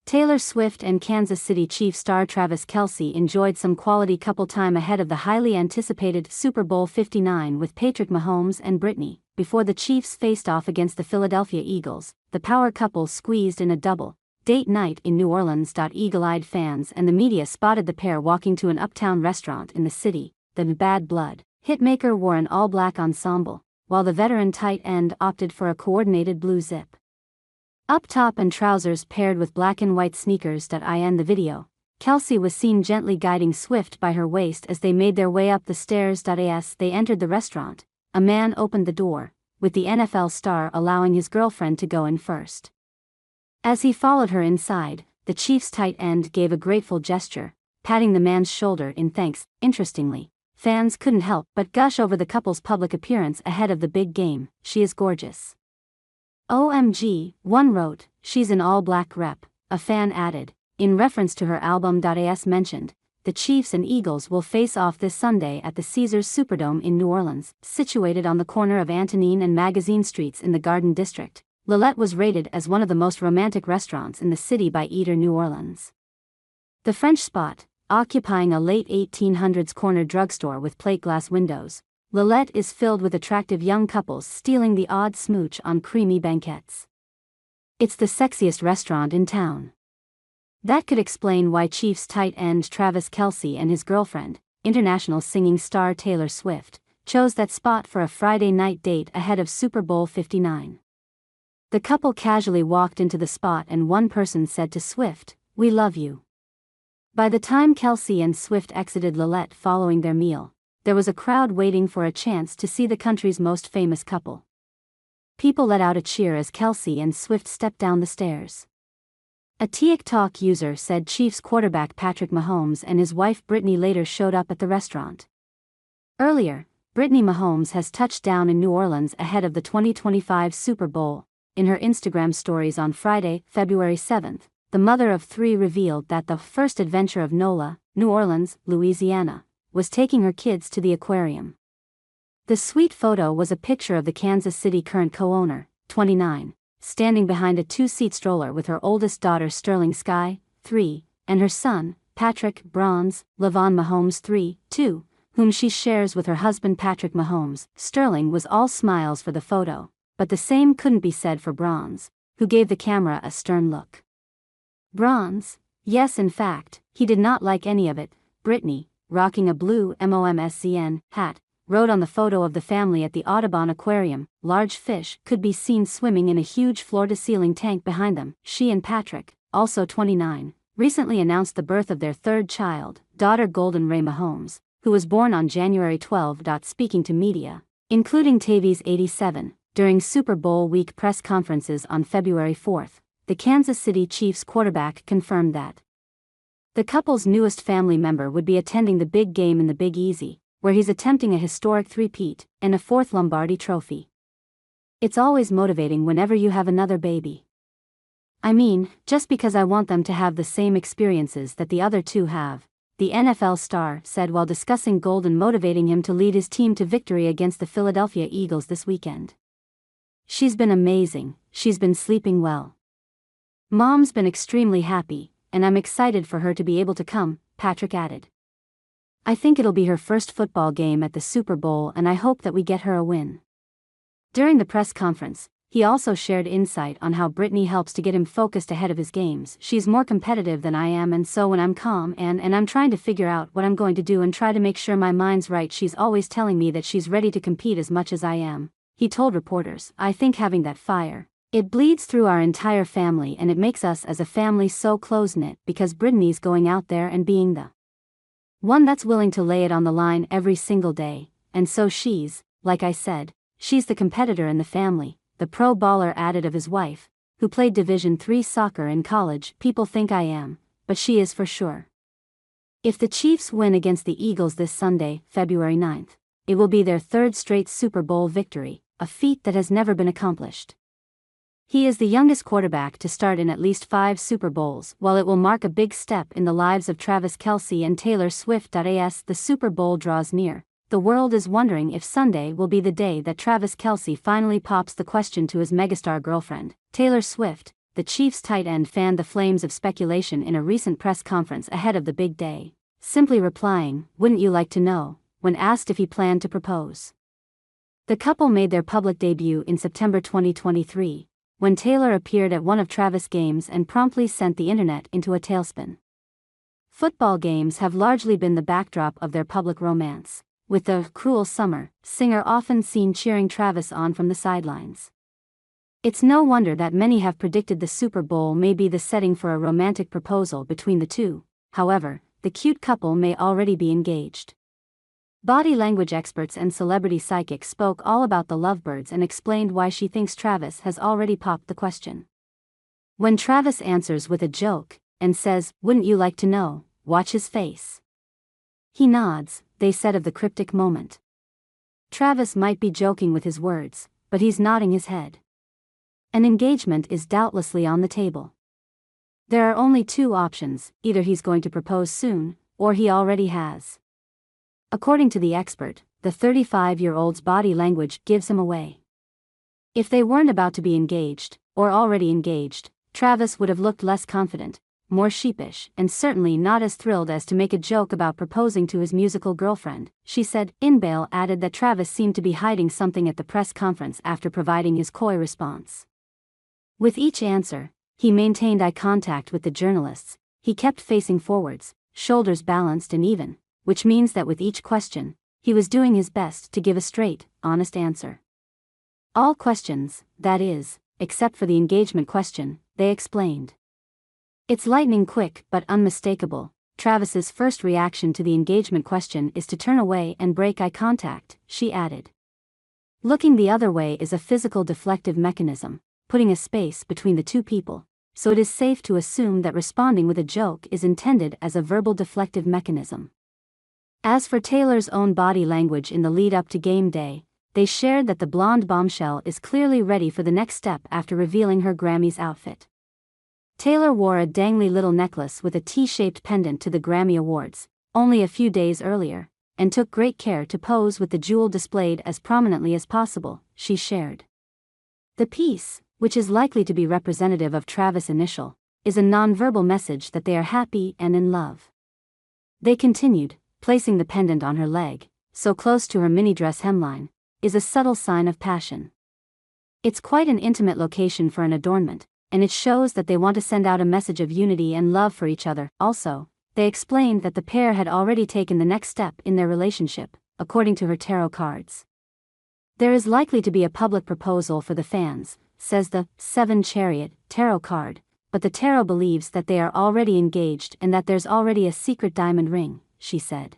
Taylor Swift and Kansas City Chiefs star Travis Kelce enjoyed some quality couple time ahead of the highly anticipated Super Bowl 59 with Patrick Mahomes and Brittany. Before the Chiefs faced off against the Philadelphia Eagles, the power couple squeezed in a double-date night in New Orleans. Eagle-eyed fans and the media spotted the pair walking to an uptown restaurant in the city. The Bad Blood hitmaker wore an all-black ensemble, while the veteran tight end opted for a coordinated blue zip up top and trousers paired with black and white sneakers. In the video, Kelce was seen gently guiding Swift by her waist as they made their way up the stairs. As they entered the restaurant, a man opened the door, with the NFL star allowing his girlfriend to go in first. As he followed her inside, the Chiefs tight end gave a grateful gesture, patting the man's shoulder in thanks. Interestingly, fans couldn't help but gush over the couple's public appearance ahead of the big game. "She is gorgeous. OMG," one wrote. "She's an all-black rep," a fan added, in reference to her album. As mentioned, the Chiefs and Eagles will face off this Sunday at the Caesars Superdome in New Orleans, situated on the corner of Antonine and Magazine Streets in the Garden District. Lilette was rated as one of the most romantic restaurants in the city by Eater New Orleans. The French spot, occupying a late 1800s corner drugstore with plate glass windows, Lolette is filled with attractive young couples stealing the odd smooch on creamy banquettes. It's the sexiest restaurant in town. That could explain why Chiefs tight end Travis Kelce and his girlfriend, international singing star Taylor Swift, chose that spot for a Friday night date ahead of Super Bowl 59. The couple casually walked into the spot and one person said to Swift, "We love you." By the time Kelce and Swift exited Lolette following their meal, there was a crowd waiting for a chance to see the country's most famous couple. People let out a cheer as Kelce and Swift stepped down the stairs. A TikTok user said Chiefs quarterback Patrick Mahomes and his wife Brittany later showed up at the restaurant. Earlier, Brittany Mahomes has touched down in New Orleans ahead of the 2025 Super Bowl. In her Instagram stories on Friday, February 7, the mother of three revealed that the first adventure of Nola, New Orleans, Louisiana, was taking her kids to the aquarium. The sweet photo was a picture of the Kansas City current co-owner, 29, standing behind a two-seat stroller with her oldest daughter Sterling Sky, 3, and her son, Patrick Bronze Levon Mahomes 3, 2, whom she shares with her husband Patrick Mahomes. Sterling was all smiles for the photo, but the same couldn't be said for Bronze, who gave the camera a stern look. Bronze, yes, in fact, he did not like any of it. Brittany, rocking a blue MOMSCN hat, wrote on the photo of the family at the Audubon Aquarium. Large fish could be seen swimming in a huge floor-to-ceiling tank behind them. She and Patrick, also 29, recently announced the birth of their third child, daughter Golden Ray Mahomes, who was born on January 12. Speaking to media, including TV's 87, during Super Bowl week press conferences on February 4, the Kansas City Chiefs quarterback confirmed that the couple's newest family member would be attending the big game in the Big Easy, where he's attempting a historic three-peat and a fourth Lombardi trophy. "It's always motivating whenever you have another baby. I mean, just because I want them to have the same experiences that the other two have," the NFL star said while discussing Golden motivating him to lead his team to victory against the Philadelphia Eagles this weekend. "She's been amazing, she's been sleeping well. Mom's been extremely happy, and I'm excited for her to be able to come," Patrick added. "I think it'll be her first football game at the Super Bowl and I hope that we get her a win." During the press conference, he also shared insight on how Brittany helps to get him focused ahead of his games. "She's more competitive than I am, and so when I'm calm and I'm trying to figure out what I'm going to do and try to make sure my mind's right, she's always telling me that she's ready to compete as much as I am," he told reporters. "I think having that fire, it bleeds through our entire family and it makes us as a family so close-knit because Brittany's going out there and being the one that's willing to lay it on the line every single day, and so she's, like I said, she's the competitor in the family," the pro baller added of his wife, who played Division III soccer in college. "People think I am, but she is for sure." If the Chiefs win against the Eagles this Sunday, February 9, it will be their third straight Super Bowl victory, a feat that has never been accomplished. He is the youngest quarterback to start in at least 5 Super Bowls. While it will mark a big step in the lives of Travis Kelce and Taylor Swift. As the Super Bowl draws near, the world is wondering if Sunday will be the day that Travis Kelce finally pops the question to his megastar girlfriend, Taylor Swift. the Chiefs tight end fanned the flames of speculation in a recent press conference ahead of the big day, simply replying, "Wouldn't you like to know," when asked if he planned to propose. The couple made their public debut in September 2023, when Taylor appeared at one of Travis' games and promptly sent the internet into a tailspin. Football games have largely been the backdrop of their public romance, with the "Cruel Summer" singer often seen cheering Travis on from the sidelines. It's no wonder that many have predicted the Super Bowl may be the setting for a romantic proposal between the two. However, the cute couple may already be engaged. Body language experts and celebrity psychics spoke all about the lovebirds and explained why she thinks Travis has already popped the question. When Travis answers with a joke and says, "Wouldn't you like to know?" watch his face. He nods, they said of the cryptic moment. Travis might be joking with his words, but he's nodding his head. An engagement is doubtlessly on the table. There are only two options: either he's going to propose soon, or he already has. According to the expert, the 35-year-old's body language gives him away. If they weren't about to be engaged, or already engaged, Travis would have looked less confident, more sheepish, and certainly not as thrilled as to make a joke about proposing to his musical girlfriend, she said. Inbale added that Travis seemed to be hiding something at the press conference after providing his coy response. With each answer, he maintained eye contact with the journalists. He kept facing forwards, shoulders balanced and even, which means that with each question, he was doing his best to give a straight, honest answer. All questions, that is, except for the engagement question, they explained. It's lightning quick but unmistakable. Travis's first reaction to the engagement question is to turn away and break eye contact, she added. Looking the other way is a physical deflective mechanism, putting a space between the two people, so it is safe to assume that responding with a joke is intended as a verbal deflective mechanism. As for Taylor's own body language in the lead-up to game day, they shared that the blonde bombshell is clearly ready for the next step after revealing her Grammys outfit. Taylor wore a dangly little necklace with a T-shaped pendant to the Grammy Awards, only a few days earlier, and took great care to pose with the jewel displayed as prominently as possible, she shared. The piece, which is likely to be representative of Travis' initial, is a nonverbal message that they are happy and in love. They continued, placing the pendant on her leg, so close to her mini dress hemline, is a subtle sign of passion. It's quite an intimate location for an adornment, and it shows that they want to send out a message of unity and love for each other. Also, they explained that the pair had already taken the next step in their relationship, according to her tarot cards. There is likely to be a public proposal for the fans, says the Seven Chariot tarot card, but the tarot believes that they are already engaged and that there's already a secret diamond ring, she said.